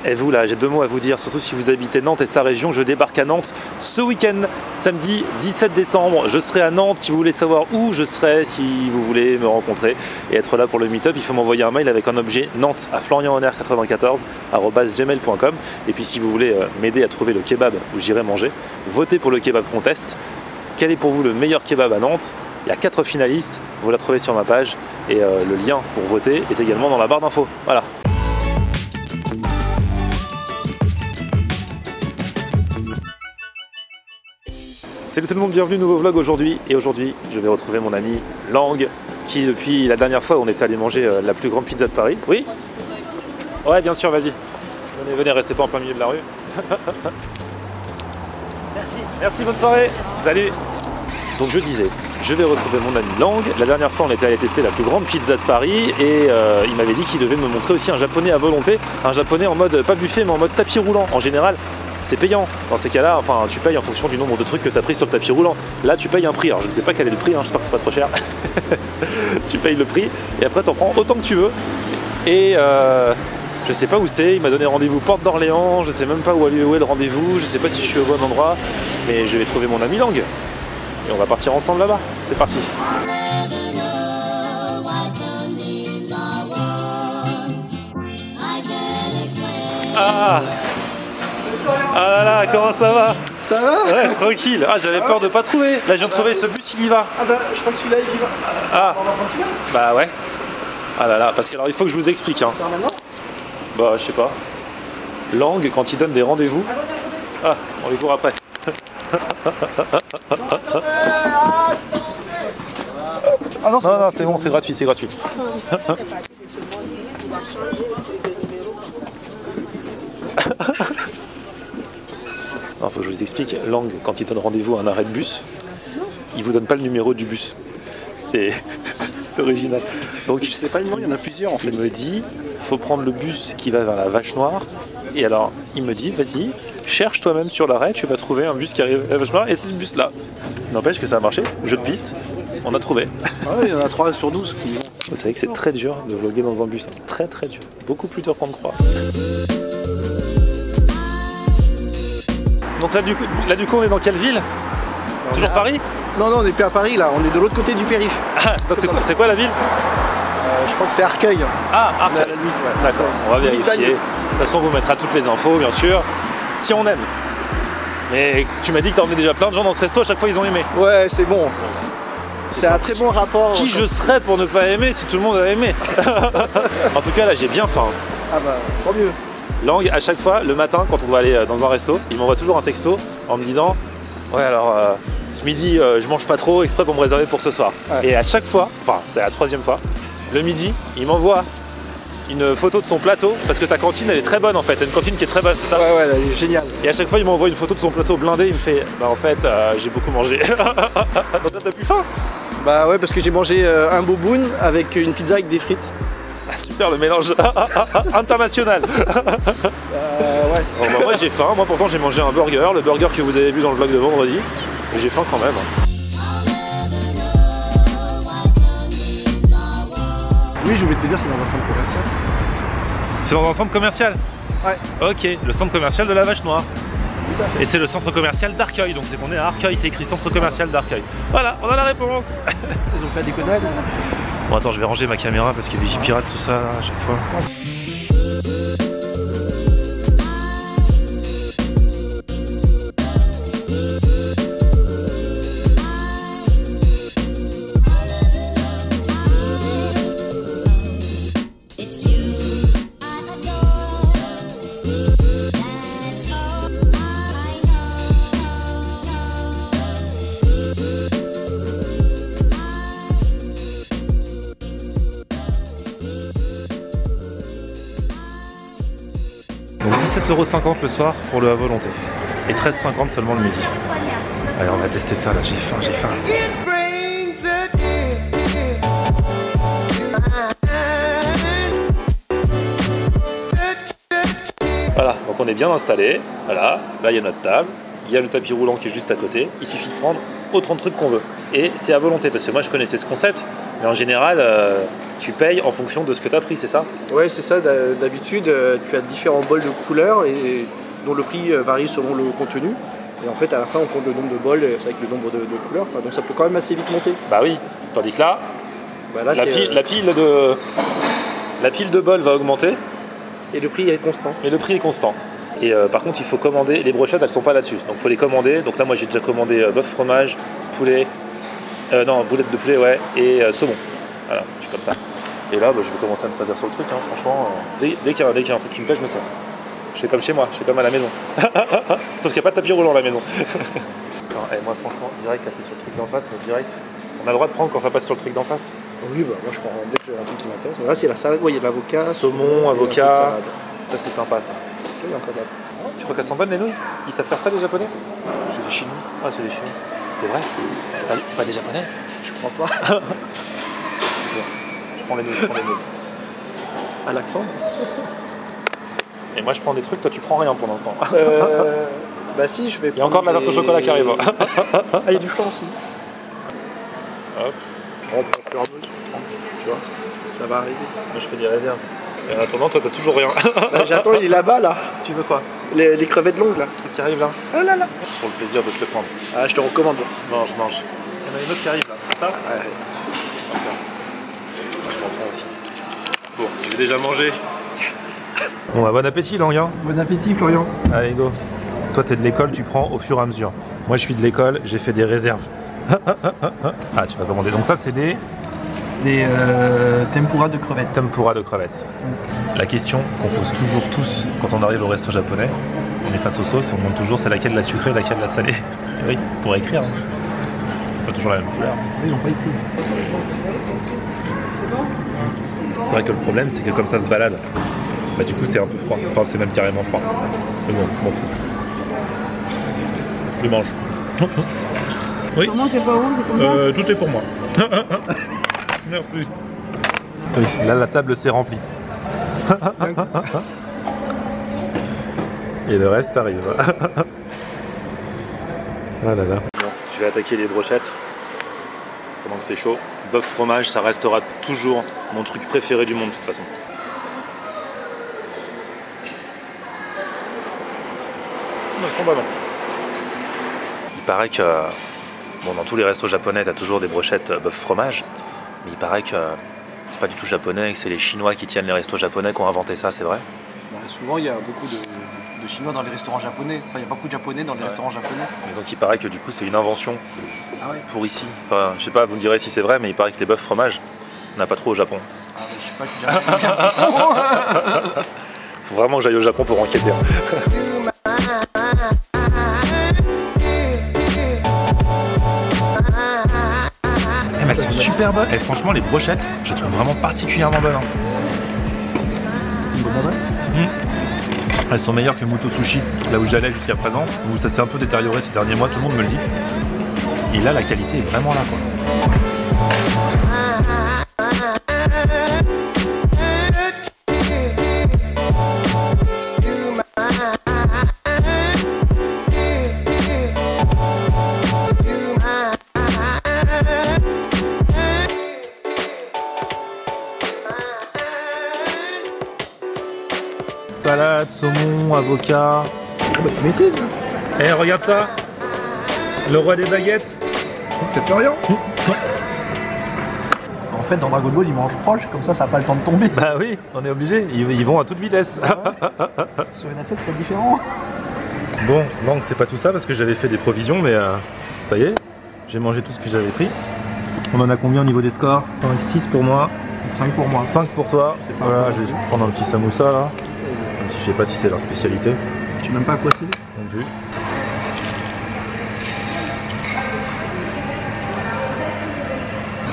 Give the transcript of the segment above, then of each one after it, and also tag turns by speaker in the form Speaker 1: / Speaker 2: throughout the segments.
Speaker 1: Et vous là, j'ai deux mots à vous dire, surtout si vous habitez Nantes et sa région, je débarque à Nantes ce week-end, samedi 17 décembre. Je serai à Nantes, si vous voulez savoir où je serai, si vous voulez me rencontrer et être là pour le meet-up, il faut m'envoyer un mail avec un objet Nantes à florianhonner94@gmail.com. Et puis si vous voulez m'aider à trouver le kebab où j'irai manger, votez pour le kebab contest. Quel est pour vous le meilleur kebab à Nantes? Il y a 4 finalistes, vous la trouvez sur ma page et le lien pour voter est également dans la barre d'infos. Voilà. Salut tout le monde, bienvenue, nouveau vlog aujourd'hui. Et aujourd'hui, je vais retrouver mon ami Lang, qui depuis la dernière fois, on était allé manger la plus grande pizza de Paris. Oui? Ouais, bien sûr, vas-y. Venez, restez pas en plein milieu de la rue. Merci. Merci, bonne soirée. Salut. Donc je disais, je vais retrouver mon ami Lang. La dernière fois, on était allé tester la plus grande pizza de Paris et il m'avait dit qu'il devait me montrer aussi un japonais à volonté. Un japonais en mode, pas buffet, mais en mode tapis roulant. En général, c'est payant. Dans ces cas-là, enfin, tu payes en fonction du nombre de trucs que tu as pris sur le tapis roulant. Là, tu payes un prix. Alors, je ne sais pas quel est le prix, hein, j'espère que c'est pas trop cher. Tu payes le prix et après, tu en prends autant que tu veux. Et je sais pas où c'est. Il m'a donné rendez-vous Porte d'Orléans. Je sais même pas où est le rendez-vous. Je sais pas si je suis au bon endroit. Mais je vais trouver mon ami Lang. Et on va partir ensemble là-bas. C'est parti. Ah là là, comment ça va?
Speaker 2: Ça va?
Speaker 1: Ouais, tranquille. Ah, j'avais peur de pas trouver. Là, je viens de trouver ce bus, il y va.
Speaker 2: Ah bah, je crois que celui-là, il y va.
Speaker 1: Ah.
Speaker 2: On va prendre celui-là?
Speaker 1: Bah ouais. Ah là là, parce que alors il faut que je vous explique. Hein.
Speaker 2: Maintenant?
Speaker 1: Bah, je sais pas. Lang, quand il donne des rendez-vous. Ah, on les court après.
Speaker 2: Ah non,
Speaker 1: non, c'est bon, c'est gratuit, c'est gratuit. Non, faut que je vous explique. Lang, quand il donne rendez-vous à un arrêt de bus, il vous donne pas le numéro du bus. C'est original. Donc,
Speaker 2: je sais pas le nom, il y en a plusieurs en fait.
Speaker 1: Il me dit, faut prendre le bus qui va vers la Vache Noire. Et alors, il me dit, vas-y, cherche toi-même sur l'arrêt, tu vas trouver un bus qui arrive à la Vache Noire. Et c'est ce bus-là. N'empêche que ça a marché. Jeu de piste, on a trouvé.
Speaker 2: Ah ouais, il y en a 3 sur 12 qui vont.
Speaker 1: Vous savez que c'est très dur de vlogger dans un bus. Très très dur. Beaucoup plus dur qu'on ne croit. Donc là du coup on est dans quelle ville? Toujours Paris?
Speaker 2: Non, on n'est plus à Paris là, on est de l'autre côté du périph'.
Speaker 1: Ah, c'est quoi la ville?
Speaker 2: Je crois que c'est Arcueil.
Speaker 1: Ah, Arcueil.
Speaker 2: Ouais.
Speaker 1: D'accord, on va vérifier. De toute façon, on vous mettra toutes les infos, bien sûr, si on aime. Mais tu m'as dit que t'as emmené déjà plein de gens dans ce resto, à chaque fois ils ont aimé.
Speaker 2: Ouais, c'est bon. C'est un très bon rapport.
Speaker 1: Qui je serais pour ne pas aimer si tout le monde a aimé? En tout cas, là, j'ai bien faim.
Speaker 2: Ah bah, tant mieux.
Speaker 1: Lang, à chaque fois, le matin, quand on doit aller dans un resto, il m'envoie toujours un texto en me disant ouais, alors ce midi, je mange pas trop exprès pour me réserver pour ce soir. Ouais. Et à chaque fois, enfin, c'est la 3e fois, le midi, il m'envoie une photo de son plateau parce que ta cantine, elle est très bonne en fait. T'as une cantine qui est très bonne, c'est ça?
Speaker 2: Ouais, elle est géniale.
Speaker 1: Et à chaque fois, il m'envoie une photo de son plateau blindé. Il me fait bah, en fait, j'ai beaucoup mangé. Donc là, t'as plus faim?
Speaker 2: Bah ouais, parce que j'ai mangé un boboon avec une pizza avec des frites.
Speaker 1: Super le mélange international.
Speaker 2: Ouais.
Speaker 1: Bon, bah, moi j'ai faim, moi pourtant j'ai mangé un burger, le burger que vous avez vu dans le vlog de vendredi, et j'ai faim quand même.
Speaker 2: Oui, je voulais te dire, c'est dans un centre commercial.
Speaker 1: C'est dans un centre commercial?
Speaker 2: Ouais.
Speaker 1: Ok, le centre commercial de la Vache Noire. Et c'est le centre commercial d'Arcueil, donc c'est qu'on est à Arcueil, c'est écrit centre commercial d'Arcueil. Voilà, on a la réponse.
Speaker 2: Ils ont fait des déconnade.
Speaker 1: Bon attends, je vais ranger ma caméra parce qu'il y a Vigipirate tout ça là, à chaque fois. Donc 17,50 € le soir pour le à volonté et 13,50 € seulement le midi. Allez, on va tester ça là, j'ai faim, j'ai faim. Voilà, donc on est bien installé. Voilà, là il y a notre table, il y a le tapis roulant qui est juste à côté. Il suffit de prendre autant de trucs qu'on veut. et c'est à volonté. Parce que moi je connaissais ce concept, mais en général tu payes en fonction de ce que tu as pris, c'est ça?
Speaker 2: Ouais, c'est ça. D'habitude, tu as différents bols de couleurs et dont le prix varie selon le contenu. Et en fait, à la fin, on compte le nombre de bols avec le nombre de couleurs, quoi. Donc ça peut quand même assez vite monter.
Speaker 1: Bah oui, tandis que là,
Speaker 2: Bah là
Speaker 1: la pile de bols va augmenter.
Speaker 2: et le prix est constant.
Speaker 1: Et le prix est constant. Et par contre, il faut commander. Les brochettes, elles sont pas là-dessus. Donc, il faut les commander. Donc là, moi, j'ai déjà commandé bœuf, fromage, poulet. Non, boulette de poulet, ouais. Et saumon. Voilà, je suis comme ça. Et là, bah, je vais commencer à me servir sur le truc. Hein, franchement, dès qu'il y a un truc qui me plaît, je me sers. Je fais comme chez moi. Je fais comme à la maison. Sauf qu'il n'y a pas de tapis roulant à la maison. Alors, moi, franchement, direct, là, c'est sur le truc d'en face. Mais direct, on a le droit de prendre quand ça passe sur le truc d'en face.
Speaker 2: Oui, bah moi je prends dès que j'ai un truc qui m'intéresse. Là, c'est la salade. Ouais, il y a de l'avocat.
Speaker 1: Saumon, avocat. Ça, c'est sympa, ça.
Speaker 2: Oui, encore là.
Speaker 1: Tu crois qu'elles sont bonnes les nouilles? Ils savent faire ça les japonais? C'est des chinois. Ah, c'est des chinois. C'est vrai? C'est pas des japonais?
Speaker 2: Je crois pas.
Speaker 1: Je prends les nouilles,
Speaker 2: À l'accent.
Speaker 1: Et moi je prends des trucs, toi tu prends rien pour l'instant.
Speaker 2: Bah si, je vais.
Speaker 1: Il y a encore de la tarte au chocolat qui arrive.
Speaker 2: Ah, il y a du flan aussi.
Speaker 1: Hop.
Speaker 2: On peut faire un truc. Tu vois, ça va arriver.
Speaker 1: Moi je fais des réserves. Et en attendant, toi t'as toujours rien.
Speaker 2: Bah, j'attends, il est là-bas là.
Speaker 1: Tu veux quoi?
Speaker 2: Les crevettes longues là.
Speaker 1: Le truc qui arrive là?
Speaker 2: Ah là là.
Speaker 1: Pour le plaisir de te le prendre.
Speaker 2: Ah, je te recommande.
Speaker 1: Non, je mange. Il y en a une autre qui arrive là. Ça?
Speaker 2: Ouais.
Speaker 1: Moi je m'en prends aussi. Bon, je vais déjà manger. Bon bah bon appétit Languin.
Speaker 2: Bon appétit Florian.
Speaker 1: Allez go. Toi t'es de l'école, tu prends au fur et à mesure. Moi je suis de l'école, j'ai fait des réserves. Ah tu vas commander. Donc ça c'est des
Speaker 2: tempura de crevettes.
Speaker 1: Tempura de crevettes. La question qu'on pose toujours tous quand on arrive au resto japonais, on est face aux sauces, on demande toujours c'est laquelle la sucrée, laquelle la salée. Et oui, pour écrire. Hein. C'est pas toujours la même couleur.
Speaker 2: Ils ont pas écrit.
Speaker 1: C'est vrai que le problème c'est que comme ça se balade, bah du coup c'est un peu froid. Enfin c'est même carrément froid. Mais bon, je m'en fous. Je mange. Oui.
Speaker 2: Sûrement c'est pas bon, c'est comme ça.
Speaker 1: Tout est pour moi. Merci. Oui, là la table s'est remplie. Et le reste arrive. Ah là là. Bon, je vais attaquer les brochettes pendant que c'est chaud. Bœuf fromage, ça restera toujours mon truc préféré du monde de toute façon. Elles sont bonnes. Il paraît que bon, dans tous les restos japonais, tu as toujours des brochettes bœuf fromage, mais il paraît que c'est pas du tout japonais et que c'est les Chinois qui tiennent les restos japonais qui ont inventé ça, c'est vrai?
Speaker 2: Bah, souvent il y a beaucoup de Chinois dans les restaurants japonais. Enfin, il y a beaucoup de Japonais dans les restaurants japonais.
Speaker 1: Et donc il paraît que du coup c'est une invention
Speaker 2: Ah ouais.
Speaker 1: pour ici. Enfin, je sais pas, vous me direz si c'est vrai, mais il paraît que les bœufs fromage, on n'a pas trop au Japon.
Speaker 2: Ah bah, je sais pas, je suis déjà au Japon.
Speaker 1: Faut vraiment que j'aille au Japon pour enquêter. Elles sont super bonnes. Et franchement, les brochettes, je les trouve vraiment particulièrement bonnes. Elles sont meilleures que Muto Sushi, là où j'allais jusqu'à présent, où ça s'est un peu détérioré ces derniers mois, tout le monde me le dit. Et là, la qualité est vraiment là, quoi. Salade, saumon, avocat.
Speaker 2: Ah bah tu maîtrises.
Speaker 1: Eh, regarde ça. Le roi des baguettes.
Speaker 2: C'est plus rien. En fait, dans Dragon Ball, ils mangent proche, comme ça, ça n'a pas le temps de tomber.
Speaker 1: Bah oui, on est obligé. Ils vont à toute vitesse.
Speaker 2: Sur une assiette, c'est différent.
Speaker 1: Bon, non, c'est pas tout ça parce que j'avais fait des provisions, mais ça y est, j'ai mangé tout ce que j'avais pris. On en a combien au niveau des scores? 6 pour moi.
Speaker 2: 5 pour moi.
Speaker 1: 5 pour toi. Voilà, je vais prendre un petit samoussa là. Même si je sais pas si c'est leur spécialité.
Speaker 2: Je sais même pas à quoi c'est.
Speaker 1: Non plus.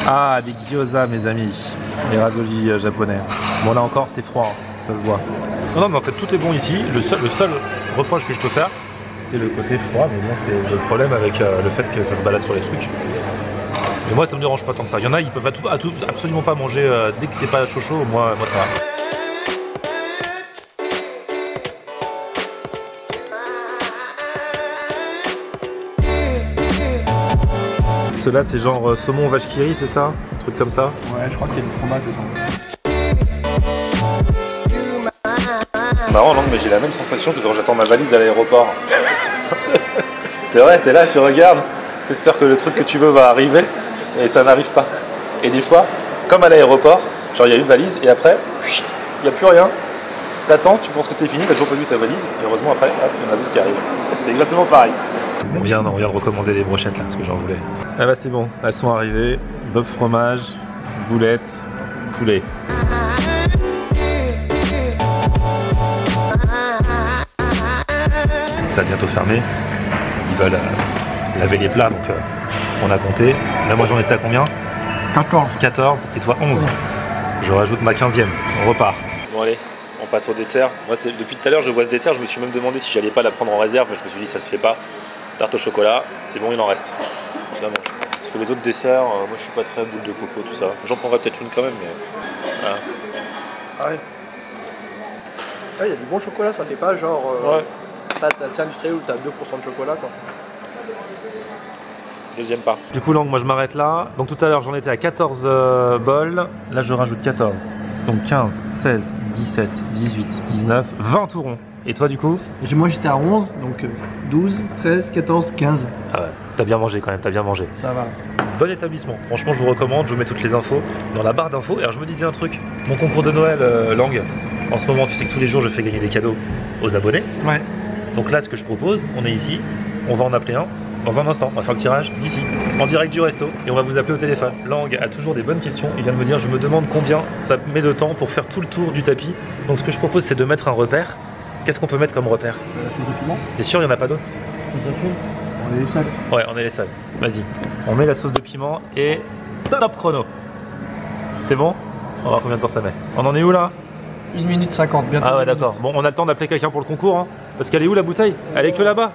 Speaker 1: Ah, des gyoza, mes amis. Les raviolis japonais. Bon, là encore, c'est froid, hein. Ça se voit. Non, non, mais en fait, tout est bon ici. Le seul reproche que je peux faire, c'est le côté froid. Mais bon, c'est le problème avec le fait que ça se balade sur les trucs. Mais moi, ça me dérange pas tant que ça. Il y en a, ils peuvent absolument pas manger dès que c'est pas chaud. Moi, ça va. Ceux-là, c'est genre saumon vache qui rit, c'est ça? Un truc comme ça?
Speaker 2: Ouais, je crois qu'il y a du fromage dedans.
Speaker 1: Marrant, non, mais j'ai la même sensation que quand j'attends ma valise à l'aéroport. C'est vrai, t'es là, tu regardes, t'espères que le truc que tu veux va arriver, et ça n'arrive pas. Et des fois, comme à l'aéroport, genre il y a une valise, et après, il n'y a plus rien. T'attends, tu penses que c'était fini, t'as toujours pas vu ta valise, et heureusement après, hop, il y en a d'autres qui arrivent. C'est exactement pareil. On vient de recommander des brochettes là, ce que j'en voulais. Ah bah c'est bon, elles sont arrivées. Bœuf fromage, boulettes, poulet. Ça va bientôt fermer. Ils veulent laver les plats, donc on a compté. Là moi j'en étais à combien?
Speaker 2: 14.
Speaker 1: 14 et toi 11. Je rajoute ma 15e, on repart. Bon allez, on passe au dessert. Moi depuis tout à l'heure je vois ce dessert, je me suis même demandé si j'allais pas la prendre en réserve, mais je me suis dit ça se fait pas. Tarte au chocolat, c'est bon, il en reste. Je la mange. Parce que les autres desserts, moi je suis pas très boule de coco, tout ça. J'en prendrais peut-être une quand même, mais voilà.
Speaker 2: Ah ouais. Ah, il y a du bon chocolat, ça fait pas genre
Speaker 1: Ouais.
Speaker 2: pâte industrielle où t'as 2% de chocolat quoi.
Speaker 1: Deuxième pas. Du coup, Lang, moi je m'arrête là. Donc tout à l'heure, j'en étais à 14 bols. Là, je rajoute 14. Donc 15, 16, 17, 18, 19, 20 tout rond. Et toi, du coup?
Speaker 2: Moi j'étais à 11, donc 12, 13, 14, 15.
Speaker 1: Ah ouais, t'as bien mangé quand même, t'as bien mangé.
Speaker 2: Ça va.
Speaker 1: Bon établissement. Franchement, je vous recommande. Je vous mets toutes les infos dans la barre d'infos. Alors, je me disais un truc. Mon concours de Noël, Lang, en ce moment, tu sais que tous les jours, je fais gagner des cadeaux aux abonnés.
Speaker 2: Ouais.
Speaker 1: Donc là, ce que je propose, on est ici. On va en appeler un. Dans un instant, on va faire le tirage d'ici, en direct du resto, et on va vous appeler au téléphone. Lang a toujours des bonnes questions, il vient de me dire, je me demande combien ça met de temps pour faire tout le tour du tapis. Donc ce que je propose, c'est de mettre un repère. Qu'est-ce qu'on peut mettre comme repère? T'es sûr, il n'y en a pas d'autres?
Speaker 2: On est les seuls.
Speaker 1: Ouais, on est les seuls. Vas-y, on met la sauce de piment et top chrono. C'est bon? On va voir combien de temps ça met. On en est où là?
Speaker 2: 1 minute 50, bientôt.
Speaker 1: Ah ouais, d'accord. Bon, on a le temps d'appeler quelqu'un pour le concours, hein, parce qu'elle est où la bouteille? Elle est que là-bas.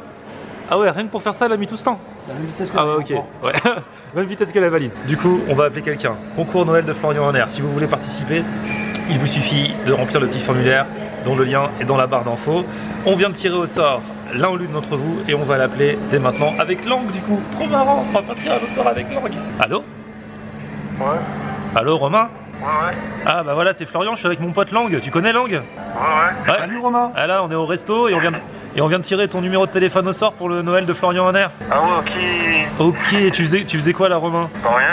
Speaker 1: Ah ouais, rien que pour faire ça, elle a mis tout ce temps.
Speaker 2: C'est la même vitesse que
Speaker 1: Ah ouais, ok. Ouais. Même vitesse que la valise. Du coup, on va appeler quelqu'un. Concours Noël de Florian Hanner. Si vous voulez participer, il vous suffit de remplir le petit formulaire dont le lien est dans la barre d'infos. On vient de tirer au sort l'un ou l'une d'entre vous et on va l'appeler dès maintenant avec Lang du coup. Trop marrant, on va faire tirer au sort avec Lang. Allô?
Speaker 3: Ouais.
Speaker 1: Allô Romain?
Speaker 3: Ouais.
Speaker 1: Ah bah voilà, c'est Florian, je suis avec mon pote Lang. Tu connais Lang?
Speaker 3: Ouais.
Speaker 2: Salut Romain.
Speaker 1: Ah là, on est au resto et on vient de tirer ton numéro de téléphone au sort pour le Noël de Florian Hanner.
Speaker 3: Ah ouais, ok.
Speaker 1: Ok, tu faisais quoi là Romain?
Speaker 3: Bah rien,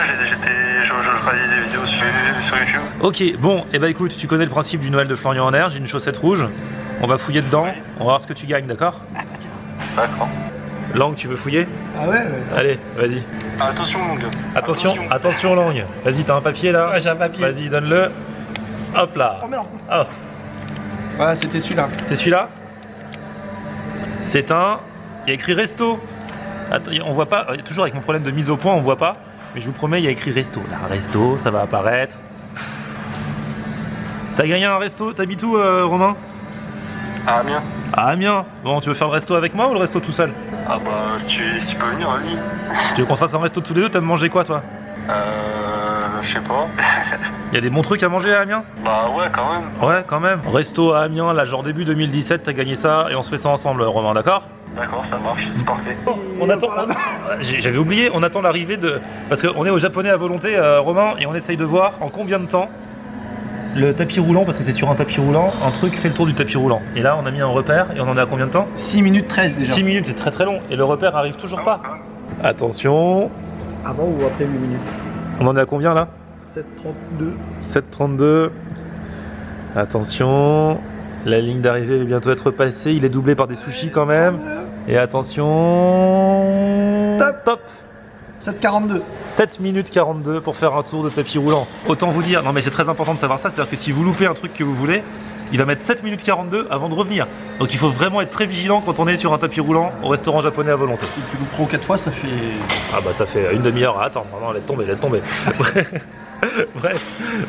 Speaker 3: je regardais des vidéos sur YouTube.
Speaker 1: Ok, bon, et bah écoute, tu connais le principe du Noël de Florian Hanner, j'ai une chaussette rouge, on va fouiller dedans, on va voir ce que tu gagnes, d'accord?
Speaker 3: D'accord.
Speaker 1: Lang, tu veux fouiller?
Speaker 2: Ah ouais.
Speaker 1: Allez, vas-y.
Speaker 3: Attention mon gars.
Speaker 1: Attention Lang. Vas-y, t'as un papier là?
Speaker 2: Ouais, j'ai un papier.
Speaker 1: Vas-y, donne-le. Hop là.
Speaker 2: Oh merde.
Speaker 1: Oh,
Speaker 2: Voilà, c'était celui-là.
Speaker 1: c'est celui-là? C'est un... Il y a écrit resto. Attends, on voit pas, toujours avec mon problème de mise au point, on voit pas. Mais je vous promets, il y a écrit resto. Là, resto, ça va apparaître. T'as gagné un resto, t'habites où Romain?
Speaker 3: Ah bien.
Speaker 1: À Amiens. Bon, tu veux faire le resto avec moi ou le resto tout seul?
Speaker 3: Ah bah si tu peux venir, vas-y.
Speaker 1: Tu veux qu'on se fasse un resto tous les deux? T'aimes manger quoi toi?
Speaker 3: Je sais pas.
Speaker 1: Il y a des bons trucs à manger à Amiens?
Speaker 3: Bah ouais quand même.
Speaker 1: Ouais, quand même. Resto à Amiens, là, genre début 2017, t'as gagné ça et on se fait ça ensemble, Romain, d'accord?
Speaker 3: D'accord, ça marche, c'est parfait.
Speaker 1: On attend. J'avais oublié, on attend l'arrivée de. Parce qu'on est au japonais à volonté, Romain, et on essaye de voir en combien de temps le tapis roulant, parce que c'est sur un tapis roulant, un truc fait le tour du tapis roulant. Et là, on a mis un repère et on en est à combien de temps?
Speaker 2: 6 minutes 13 déjà.
Speaker 1: 6 minutes, c'est très très long. Et le repère arrive toujours pas. Attention.
Speaker 2: Avant ou après 8 minutes?
Speaker 1: On en est à combien là?
Speaker 2: 7,32.
Speaker 1: 7,32. Attention. La ligne d'arrivée va bientôt être passée. Il est doublé par des sushis quand même. Et attention. Top.
Speaker 2: 7,42.
Speaker 1: 7 minutes 42 pour faire un tour de tapis roulant. Autant vous dire, non mais c'est très important de savoir ça, c'est-à-dire que si vous loupez un truc que vous voulez, il va mettre 7 minutes 42 avant de revenir. Donc il faut vraiment être très vigilant quand on est sur un tapis roulant au restaurant japonais à volonté.
Speaker 2: Si tu loupes 3 ou 4 fois, ça fait...
Speaker 1: Ah bah ça fait une demi-heure à attendre, non laisse tomber, laisse tomber. Bref,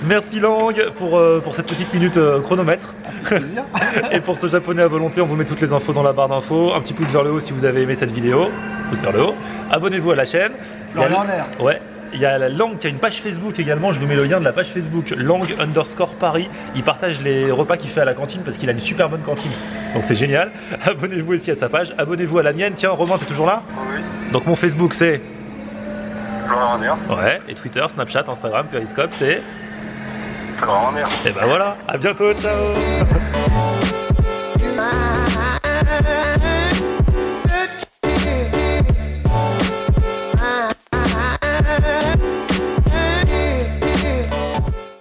Speaker 1: merci Lang pour cette petite minute chronomètre. Et pour ce japonais à volonté, on vous met toutes les infos dans la barre d'infos. Un petit pouce vers le haut si vous avez aimé cette vidéo. Pouce vers le haut. Abonnez-vous à la chaîne. Ouais. Il y a la Lang qui a une page Facebook également, je vous mets le lien de la page Facebook Lang_Paris. Il partage les repas qu'il fait à la cantine parce qu'il a une super bonne cantine. Donc c'est génial. Abonnez-vous aussi à sa page, abonnez-vous à la mienne. Tiens Romain, t'es toujours là?
Speaker 3: Oui.
Speaker 1: Donc mon Facebook c'est
Speaker 3: Florent Ranier.
Speaker 1: Ouais, et Twitter, Snapchat, Instagram, Periscope, c'est...
Speaker 3: Florent Ranier.
Speaker 1: Et ben voilà, à bientôt, ciao.